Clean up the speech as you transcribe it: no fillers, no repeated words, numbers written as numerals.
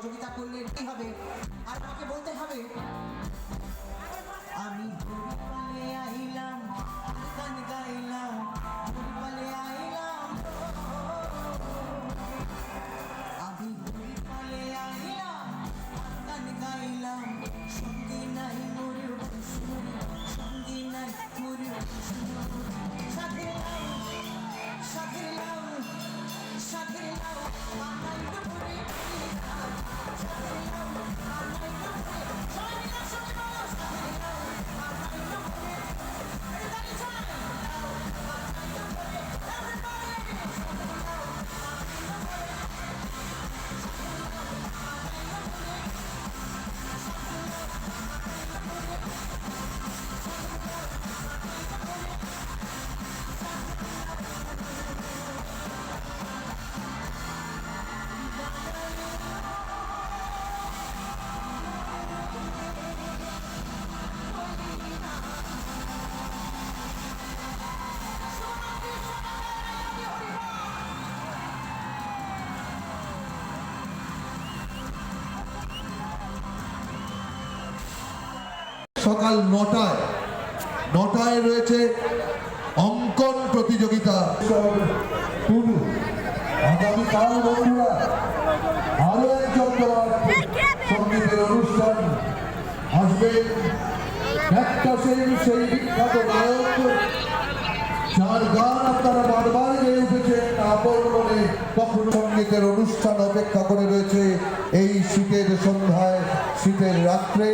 সহযোগিতা করলে কি হবে? আর আমাকে বলতে হবে আমি ভুলপালে আইলাম গান গাইলাম ভুলপালে আইলাম আমি ভুলপালে আইলাম গান গাইলাম সঙ্গে নাই মোর সঙ্গে নাই মোর সাথে লাও সাথে লাও সাথে লাও আনন্দ করে সাথে লাও আনন্দ করে সবাই মিলে একসঙ্গে বলো সাথে লাও আনন্দ করে everybody time লাও আনন্দ করে everybody সাথে লাও আনন্দ করে সাথে লাও আনন্দ করে সাথে লাও আনন্দ করে সকাল 9টায় রয়েছে অঙ্কন প্রতিযোগিতা। আগামীকাল বন্ধুরা আরো একজন সঙ্গীতের অনুষ্ঠান আসবেন। একটা সেই বিখ্যাত গায়ক যার গান আপনারা বারবার গেয়ে উঠেছেন আপন মনে। কখনো সঙ্গীতের অনুষ্ঠান অপেক্ষা করে রয়েছে এই শীতের সন্ধ্যায়, শীতের রাত্রে।